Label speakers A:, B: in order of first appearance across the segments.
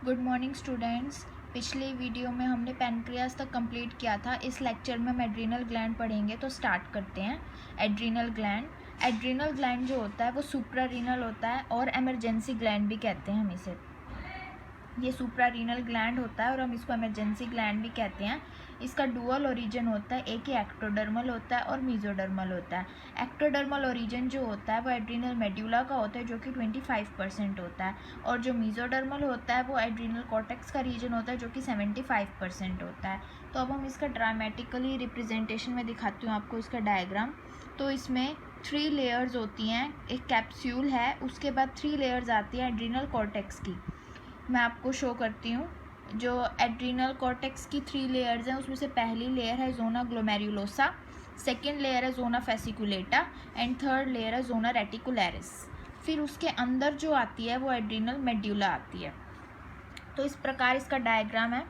A: Good morning students. पिछले video में हमने पैनक्रियाज तक कंप्लीट किया था। इस लेक्चर में हम एड्रीनल ग्लैंड पढ़ेंगे, तो स्टार्ट करते हैं। एड्रीनल ग्लैंड जो होता है वो सुप्रारीनल होता है और एमरजेंसी ग्लैंड भी कहते हैं हम इसे। ये सुप्रारीनल ग्लैंड होता है और हम इसको एमरजेंसी ग्लैंड भी कहते हैं। इसका डुअल ओरिजिन होता है, एक ही एक्टोडर्मल होता है और मीजोडर्मल होता है। एक्टोडर्मल ओरिजिन जो होता है वो एड्रीनल मेड्यूला का होता है, जो कि 25% होता है, और जो मीजोडर्मल होता है वो एड्रीनल कॉर्टेक्स का रीजन होता है, जो कि 75% होता है। तो अब हम इसका ड्रामेटिकली रिप्रेजेंटेशन में दिखाती हूँ आपको इसका डायग्राम। तो इसमें 3 लेयर्स होती हैं, एक कैप्सूल है, उसके बाद 3 लेयर्स आती है एड्रीनल कॉर्टेक्स की। मैं आपको शो करती हूँ। जो एड्रीनल कॉर्टेक्स की 3 लेयर्स हैं उसमें से पहली लेयर है जोना ग्लोमेरुलोसा, सेकेंड लेयर है zona fasciculata and third layer है जोना रेटिकुलरिस। फिर उसके अंदर जो आती है वो एड्रीनल मेड्यूला आती है। तो इस प्रकार इसका डायग्राम है।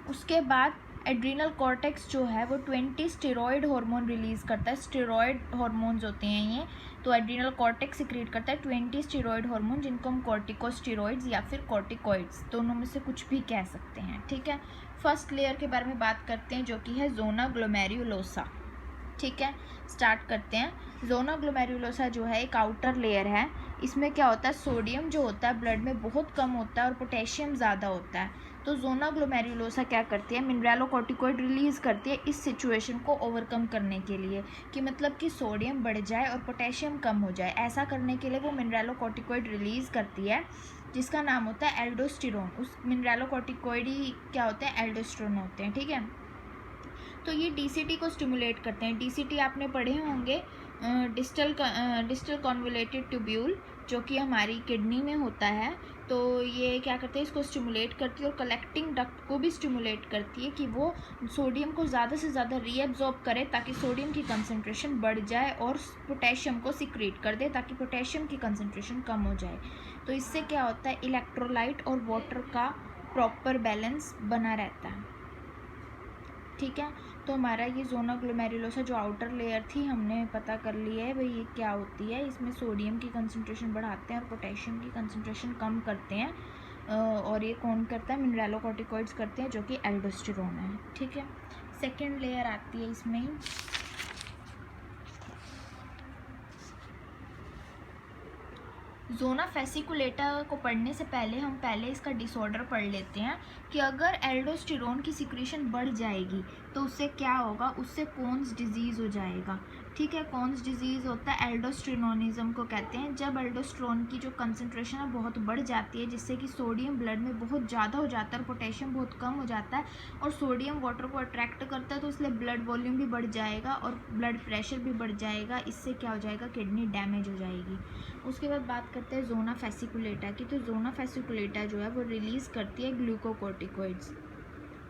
A: उसके बाद एड्रीनल कॉर्टेक्स जो है वो 20 स्टेरॉयड हार्मोन रिलीज़ करता है। स्टेरॉयड हार्मोन्स होते हैं ये। तो एड्रीनल कॉर्टेक्स सिक्रीट करता है 20 स्टेरॉयड हार्मोन, जिनको हम कॉर्टिकोस्टेरॉइड्स या फिर कॉर्टिकॉइड्स दोनों में से कुछ भी कह सकते हैं। ठीक है, फर्स्ट लेयर के बारे में बात करते हैं, जो कि है जोना ग्लोमेरुलोसा। ठीक है, स्टार्ट करते हैं। जोना ग्लोमेरुलोसा जो है एक आउटर लेयर है। इसमें क्या होता है, सोडियम जो होता है ब्लड में बहुत कम होता है और पोटेशियम ज़्यादा होता है। तो जोना ग्लोमेरुलोसा क्या करती है, मिनरलोकॉर्टिकॉइड रिलीज़ करती है इस सिचुएशन को ओवरकम करने के लिए, कि मतलब कि सोडियम बढ़ जाए और पोटेशियम कम हो जाए। ऐसा करने के लिए वो मिनरलोकॉर्टिकॉइड रिलीज़ करती है, जिसका नाम होता है एल्डोस्टेरोन। उस मिनरलोकॉर्टिकॉइड ही क्या होते हैं, एल्डोस्टेरोन होते हैं। ठीक है, तो ये डीसीटी को स्टिमुलेट करते हैं। डीसीटी आपने पढ़े होंगे, डिस्टल कॉन्वोलेटेड ट्यूब्यूल, जो कि हमारी किडनी में होता है। तो ये क्या करते हैं, इसको स्टिमुलेट करती है और कलेक्टिंग डक्ट को भी स्टिमुलेट करती है कि वो सोडियम को ज़्यादा से ज़्यादा रीएब्जॉर्ब करे, ताकि सोडियम की कंसंट्रेशन बढ़ जाए, और पोटेशियम को सिक्रीट कर दे ताकि पोटेशियम की कंसंट्रेशन कम हो जाए। तो इससे क्या होता है, इलेक्ट्रोलाइट और वाटर का प्रॉपर बैलेंस बना रहता है। ठीक है, तो हमारा ये जोना ग्लोमेरुलोसा जो आउटर लेयर थी हमने पता कर ली है भाई ये क्या होती है। इसमें सोडियम की कंसंट्रेशन बढ़ाते हैं और पोटेशियम की कंसंट्रेशन कम करते हैं, और ये कौन करता है, मिनरलोकॉर्टिकॉइड्स करते हैं, जो कि एल्डोस्टेरोन है। ठीक है, सेकेंड लेयर आती है इसमें जोना फेसिकुलेटा को पढ़ने से पहले हम इसका डिसऑर्डर पढ़ लेते हैं कि अगर एल्डोस्टेरोन की सिक्रीशन बढ़ जाएगी तो उससे क्या होगा, उससे कॉन्स डिजीज़ हो जाएगा। ठीक है, कॉन्स डिजीज़ होता है एल्डोस्टेरोनिज्म को कहते हैं। जब एल्डोस्टेरोन की जो कंसंट्रेशन है बहुत बढ़ जाती है, जिससे कि सोडियम ब्लड में बहुत ज़्यादा हो जाता है और पोटेशियम बहुत कम हो जाता है, और सोडियम वाटर को अट्रैक्ट करता है, तो इसलिए ब्लड वॉल्यूम भी बढ़ जाएगा और ब्लड प्रेशर भी बढ़ जाएगा। इससे क्या हो जाएगा, किडनी डैमेज हो जाएगी। उसके बाद बात करते हैं जोना फेसिकुलेटा की। तो जोना फेसिकुलेटा जो है वो रिलीज़ करती है ग्लूकोकॉर्टिकॉइड्स।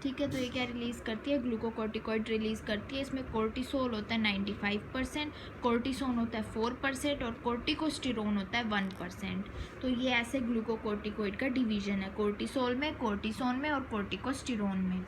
A: ठीक है, तो ये क्या रिलीज़ करती है, ग्लूकोकॉर्टिकॉइड रिलीज़ करती है। इसमें कोर्टिसोल होता है 95%, कोर्टिसोन होता है 4% और कोर्टिकोस्टेरोन होता है 1%। तो ये ऐसे ग्लूकोकॉर्टिकॉइड का डिवीजन है, कोर्टिसोल में, कोर्टिसोन में और कोर्टिकोस्टेरोन में।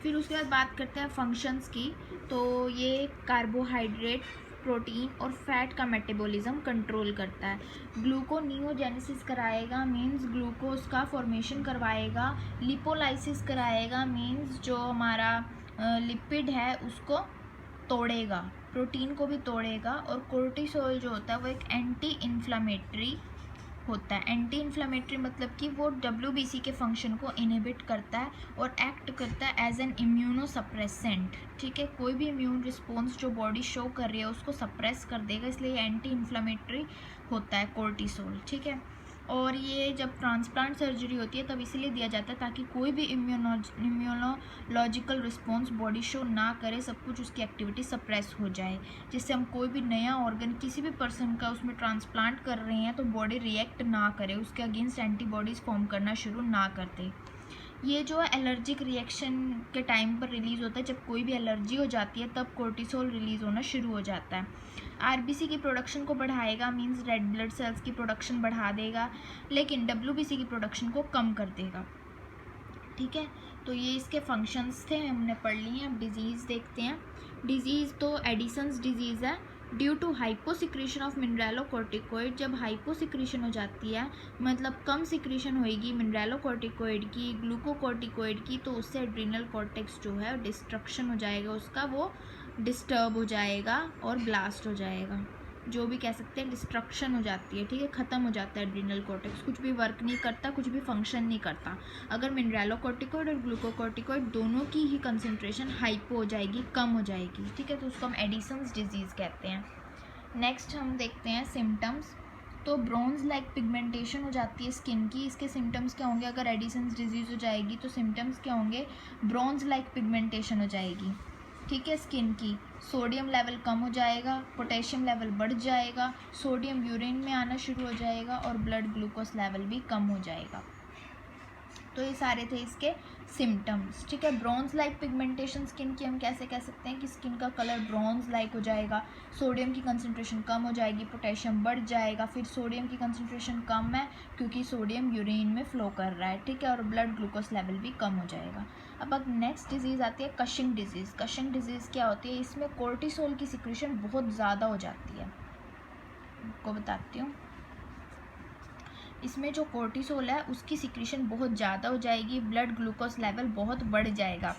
A: फिर उसके बाद बात करते हैं फंक्शंस की। तो ये कार्बोहाइड्रेट, प्रोटीन और फैट का मेटाबॉलिज्म कंट्रोल करता है। ग्लूकोनियोजेनेसिस कराएगा, मींस ग्लूकोज का फॉर्मेशन करवाएगा। लिपोलाइसिस कराएगा, मींस जो हमारा लिपिड है उसको तोड़ेगा, प्रोटीन को भी तोड़ेगा। और कोर्टिसोल जो होता है वो एक एंटी इन्फ्लामेटरी होता है। एंटी इन्फ्लामेटरी मतलब कि वो WBC के फंक्शन को इनहिबिट करता है और एक्ट करता है एज एन इम्यूनो सप्रेसेंट। ठीक है, कोई भी इम्यून रिस्पॉन्स जो बॉडी शो कर रही है उसको सप्रेस कर देगा, इसलिए एंटी इन्फ्लामेटरी होता है कोर्टिसोल। ठीक है, और ये जब ट्रांसप्लांट सर्जरी होती है तब इसलिए दिया जाता है ताकि कोई भी इम्यूनोलॉजिकल रिस्पॉन्स बॉडी शो ना करे, सब कुछ उसकी एक्टिविटी सप्रेस हो जाए, जिससे हम कोई भी नया ऑर्गन किसी भी पर्सन का उसमें ट्रांसप्लांट कर रहे हैं तो बॉडी रिएक्ट ना करे, उसके अगेंस्ट एंटीबॉडीज़ फॉर्म करना शुरू ना कर दे। ये जो है एलर्जिक रिएक्शन के टाइम पर रिलीज़ होता है, जब कोई भी एलर्जी हो जाती है तब कोर्टिसोल रिलीज़ होना शुरू हो जाता है। RBC की प्रोडक्शन को बढ़ाएगा, मींस रेड ब्लड सेल्स की प्रोडक्शन बढ़ा देगा, लेकिन WBC की प्रोडक्शन को कम कर देगा। ठीक है, तो ये इसके फंक्शंस थे, हमने पढ़ लिए हैं। अब डिजीज़ देखते हैं। डिजीज़ तो एडिसन्स डिजीज़ है, ड्यू टू हाइपोसिक्रीशन ऑफ मिनरलोकॉर्टिकोइड, जब हाइपोसिक्रीशन हो जाती है मतलब कम सिक्रीशन होएगी मिनरलोकॉर्टिकोइड की, ग्लूकोकॉर्टिकोइड की, तो उससे एड्रीनल कॉर्टेक्स जो है डिस्ट्रक्शन हो जाएगा उसका, वो डिस्टर्ब हो जाएगा और ब्लास्ट हो जाएगा, जो भी कह सकते हैं डिस्ट्रक्शन हो जाती है, ठीक है, ख़त्म हो जाता है एड्रीनल कॉर्टेक्स, कुछ भी वर्क नहीं करता, कुछ भी फंक्शन नहीं करता अगर मिनरलोकॉर्टिकोइड और ग्लूकोकॉर्टिकोइड दोनों की ही कंसंट्रेशन हाइपो हो जाएगी, कम हो जाएगी, ठीक है, तो उसको हम एडिसन्स डिजीज़ कहते हैं। नेक्स्ट हम देखते हैं सिम्टम्स। तो ब्रॉन्ज लाइक पिगमेंटेशन हो जाती है स्किन की, इसके सिम्टम्स क्या होंगे? अगर एडिसन्स डिजीज़ हो जाएगी तो सिम्टम्स क्या होंगे? ब्रॉन्ज लाइक पिगमेंटेशन हो जाएगी, ठीक है, स्किन की। सोडियम लेवल कम हो जाएगा, पोटेशियम लेवल बढ़ जाएगा, सोडियम यूरिन में आना शुरू हो जाएगा और ब्लड ग्लूकोज लेवल भी कम हो जाएगा। तो ये सारे थे इसके सिम्टम्स, ठीक है। ब्रॉन्ज लाइक पिगमेंटेशन स्किन की हम कैसे कह सकते हैं कि स्किन का कलर ब्रॉन्ज लाइक हो जाएगा, सोडियम की कंसंट्रेशन कम हो जाएगी, पोटेशियम बढ़ जाएगा, फिर सोडियम की कंसंट्रेशन कम है क्योंकि सोडियम यूरिन में फ्लो कर रहा है, ठीक है, और ब्लड ग्लूकोज लेवल भी कम हो जाएगा। अब नेक्स्ट डिजीज़ आती है कशिंग डिजीज़। कशिंग डिजीज़ क्या होती है? इसमें कोर्टिसोल की सिक्रीशन बहुत ज़्यादा हो जाती है, आपको बताती हूँ। इसमें जो कोर्टिसोल है उसकी सिक्रीशन बहुत ज़्यादा हो जाएगी, ब्लड ग्लूकोज लेवल बहुत बढ़ जाएगा,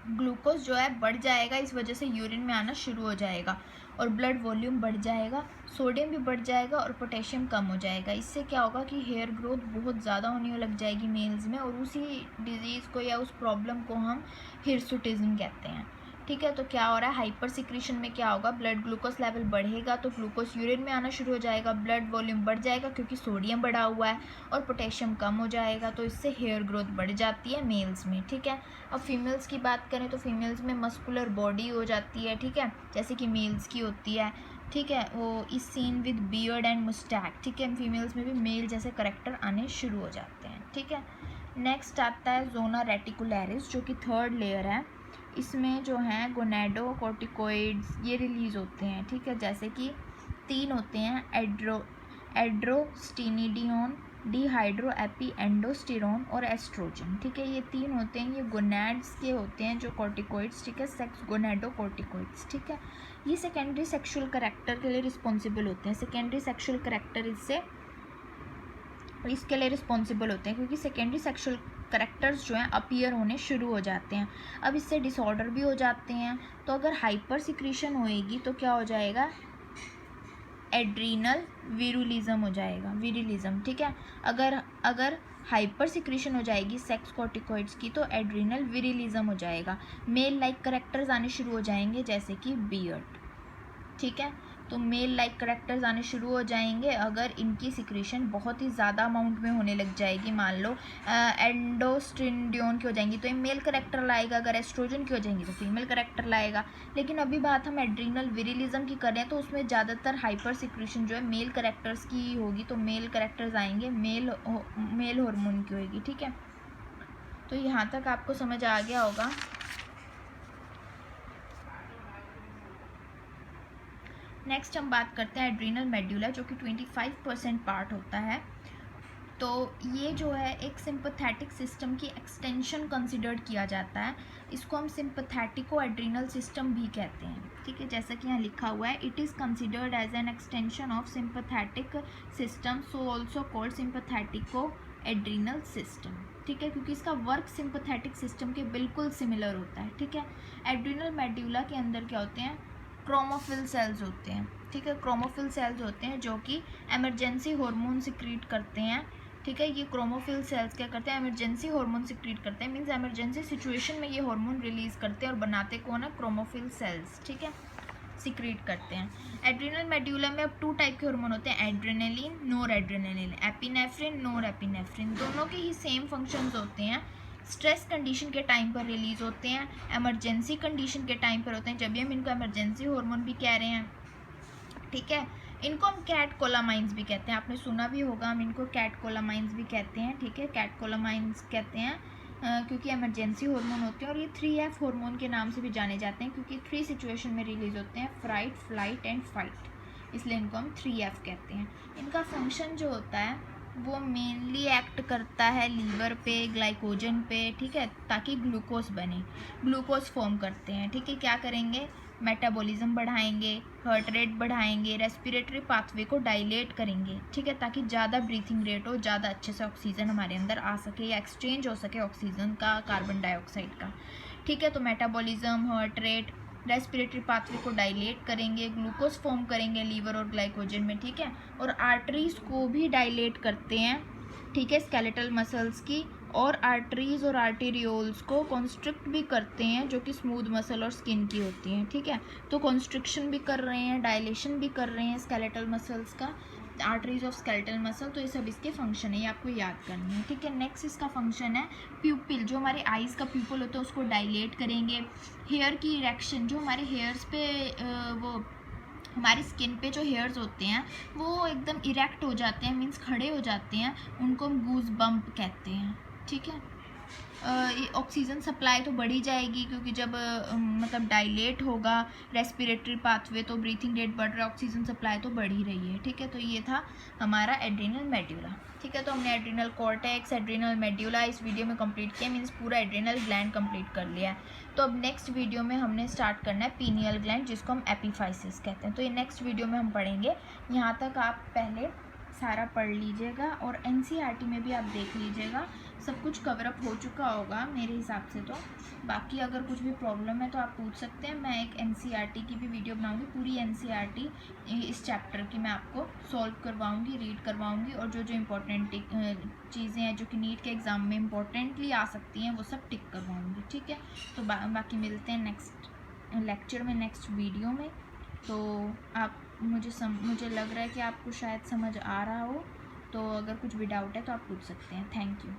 A: ग्लूकोज जो है बढ़ जाएगा, इस वजह से यूरिन में आना शुरू हो जाएगा और ब्लड वॉल्यूम बढ़ जाएगा, सोडियम भी बढ़ जाएगा और पोटेशियम कम हो जाएगा। इससे क्या होगा कि हेयर ग्रोथ बहुत ज़्यादा होने लग जाएगी मेल्स में, और उसी डिजीज़ को या उस प्रॉब्लम को हम हिरसुटिज्म कहते हैं, ठीक है। तो क्या हो रहा है? हाइपर सिक्रीशन में क्या होगा? ब्लड ग्लूकोज लेवल बढ़ेगा तो ग्लूकोज यूरिन में आना शुरू हो जाएगा, ब्लड वॉल्यूम बढ़ जाएगा क्योंकि सोडियम बढ़ा हुआ है, और पोटेशियम कम हो जाएगा, तो इससे हेयर ग्रोथ बढ़ जाती है मेल्स में, ठीक है। अब फीमेल्स की बात करें तो फीमेल्स में मस्कुलर बॉडी हो जाती है, ठीक है, जैसे कि मेल्स की होती है, ठीक है, वो is seen with beard and Moustache, ठीक है, फीमेल्स में भी मेल जैसे करेक्टर आने शुरू हो जाते हैं, ठीक है। नेक्स्ट आता है जोना रेटिकुलरिस, जो कि थर्ड लेयर है। इसमें जो हैं गोनेडोकॉर्टिकोइड्स ये रिलीज़ होते हैं, ठीक है, जैसे कि 3 होते हैं, एड्रोस्टिनिडियोन, डिहाइड्रो एपी एंडोस्टिरोन और एस्ट्रोजन, ठीक है, ये 3 होते हैं, ये गोनेड्स के होते हैं जो कॉर्टिकोइड्स, ठीक है, सेक्स गोनेडोकॉर्टिकोइड्स, ठीक है। ये सेकेंडरी सेक्सुअल करैक्टर के लिए रिस्पॉन्सिबल होते हैं, सेकेंडरी सेक्सुअल करैक्टर इसके लिए रिस्पॉन्सिबल होते हैं क्योंकि सेकेंडरी सेक्सुअल करैक्टर्स जो हैं अपीयर होने शुरू हो जाते हैं। अब इससे डिसऑर्डर भी हो जाते हैं, तो अगर हाइपर सिक्रीशन होएगी तो क्या हो जाएगा? एड्रीनल विरुलिज्म हो जाएगा, विरिलिज्म, ठीक है। अगर हाइपर सिक्रीशन हो जाएगी सेक्स कॉर्टिकोइड्स की तो एड्रीनल विरिलिज्म हो जाएगा, मेल लाइक करैक्टर्स आने शुरू हो जाएंगे जैसे कि बियर्ड, ठीक है। तो मेल लाइक करैक्टर्स आने शुरू हो जाएंगे अगर इनकी सिक्रीशन बहुत ही ज़्यादा अमाउंट में होने लग जाएगी, मान लो एंडोस्टिंडियोन की हो जाएंगी तो ये मेल करैक्टर लाएगा, अगर एस्ट्रोजन की हो जाएंगी तो फीमेल करैक्टर लाएगा। लेकिन अभी बात हम एड्रीनल विरिलिज्म की करें तो उसमें ज़्यादातर हाइपर सिक्रीशन जो है मेल करैक्टर्स की ही होगी, तो मेल करैक्टर्स आएंगे, मेल हार्मोन की होगी, ठीक है। तो यहाँ तक आपको समझ आ गया होगा। नेक्स्ट हम बात करते हैं एड्रीनल मेड्यूला, जो कि 25% पार्ट होता है। तो ये जो है एक सिंपैथेटिक सिस्टम की एक्सटेंशन कंसिडर्ड किया जाता है, इसको हम सिंपैथेटिको एड्रीनल सिस्टम भी कहते हैं, ठीक है, जैसा कि यहाँ लिखा हुआ है, it is considered as an extension of sympathetic system, so also called sympathetico adrenal system, ठीक है, क्योंकि इसका वर्क सिंपैथेटिक सिस्टम के बिल्कुल सिमिलर होता है, ठीक है। एड्रीनल मेड्यूला के अंदर क्या होते हैं? क्रोमोफिल सेल्स होते हैं, ठीक है, क्रोमोफिल सेल्स होते हैं जो कि इमरजेंसी हार्मोन सिक्रीट करते हैं, ठीक है। ये क्रोमोफिल सेल्स क्या करते हैं? इमरजेंसी हार्मोन सिक्रीट करते हैं, मींस इमरजेंसी सिचुएशन में ये हार्मोन रिलीज करते हैं और बनाते कौन है? क्रोमोफिल सेल्स, ठीक है, सिक्रीट करते हैं। एड्रीनल मेड्यूला में अब 2 टाइप के हार्मोन होते हैं, एड्रेनलिन, नोर एड्रेनलिन, एपिनेफ्रिन, नोर एपिनेफ्रिन, दोनों के ही सेम फंक्शंस होते हैं। स्ट्रेस कंडीशन के टाइम पर रिलीज़ होते हैं, एमरजेंसी कंडीशन के टाइम पर होते हैं, जब भी हम इनको एमरजेंसी हार्मोन भी कह रहे हैं, ठीक है। इनको हम कैटकोलामाइंस भी कहते हैं, आपने सुना भी होगा, हम इनको कैटकोलामाइंस भी कहते हैं, ठीक है, कैटकोलामाइंस कहते हैं क्योंकि इमरजेंसी हार्मोन होते हैं, और ये 3F हार्मोन के नाम से भी जाने जाते हैं क्योंकि 3 सिचुएशन में रिलीज होते हैं, फ्राइट, फ्लाइट एंड फाइट, इसलिए इनको हम 3F कहते हैं। इनका फंक्शन जो होता है वो मेनली एक्ट करता है लीवर पे, ग्लाइकोजन पे, ठीक है, ताकि ग्लूकोज बने, ग्लूकोज फॉर्म करते हैं, ठीक है। क्या करेंगे? मेटाबॉलिज्म बढ़ाएंगे, हार्ट रेट बढ़ाएंगे, रेस्पिरेटरी पाथवे को डायलेट करेंगे, ठीक है, ताकि ज़्यादा ब्रीथिंग रेट हो, ज़्यादा अच्छे से ऑक्सीजन हमारे अंदर आ सके या एक्सचेंज हो सके ऑक्सीजन का कार्बन डाइऑक्साइड का, ठीक है। तो metabolism, heart rate, respiratory pathway को डायलेट करेंगे, ग्लूकोज फॉर्म करेंगे लीवर और ग्लाइकोजन में, ठीक है। और आर्टरीज को भी डायलेट करते हैं, ठीक है, स्केलेटल मसल्स की, और आर्टरीज और आर्टेरियोल्स को कॉन्स्ट्रिक्ट भी करते हैं, जो कि स्मूथ मसल और स्किन की होती हैं, ठीक है। तो कॉन्स्ट्रिक्शन भी कर रहे हैं, डायलेशन भी कर रहे हैं स्केलेटल मसल्स का, आर्टरीज ऑफ स्केलेटल मसल। तो ये सब इसके फंक्शन है, ये आपको याद करनी है, ठीक है। नेक्स्ट इसका फंक्शन है प्यूपिल, जो हमारे आईज का प्यूपिल होता है उसको डायलेट करेंगे। हेयर की इरेक्शन, जो हमारे हेयर्स पे वो हमारी स्किन पे जो हेयर्स होते हैं वो एकदम इरेक्ट हो जाते हैं, मीन्स खड़े हो जाते हैं, उनको हम गूज बम्प कहते हैं, ठीक है। ऑक्सीजन सप्लाई तो बढ़ी जाएगी, क्योंकि जब मतलब डायलेट होगा रेस्पिरेटरी पाथवे तो ब्रीथिंग रेट बढ़ रहा है, ऑक्सीजन सप्लाई तो बढ़ ही रही है, ठीक है। तो ये था हमारा एड्रिनल मेड्यूला, ठीक है। तो हमने एड्रिनल कॉर्टेक्स, एड्रिनल मेड्यूला इस वीडियो में कंप्लीट किया, मीन्स पूरा एड्रिनल ग्लैंड कंप्लीट कर लिया है। तो अब नेक्स्ट वीडियो में हमने स्टार्ट करना है पीनियल ग्लैंड, जिसको हम एपिफाइसिस कहते हैं। तो ये नेक्स्ट वीडियो में हम पढ़ेंगे। यहाँ तक आप पहले सारा पढ़ लीजिएगा और एनसीईआरटी में भी आप देख लीजिएगा, सब कुछ कवर अप हो चुका होगा मेरे हिसाब से। तो बाकी अगर कुछ भी प्रॉब्लम है तो आप पूछ सकते हैं, मैं एक एनसीईआरटी की भी वीडियो बनाऊंगी, पूरी एनसीईआरटी इस चैप्टर की मैं आपको सॉल्व करवाऊंगी, रीड करवाऊंगी, और जो जो इम्पोर्टेंट चीज़ें हैं जो कि नीट के एग्ज़ाम में इम्पोर्टेंटली आ सकती हैं वो सब टिक करवाऊंगी, ठीक है। तो बाकी मिलते हैं नेक्स्ट लेक्चर में, नेक्स्ट वीडियो में। तो आप मुझे लग रहा है कि आपको शायद समझ आ रहा हो, तो अगर कुछ भी डाउट है तो आप पूछ सकते हैं। Thank you.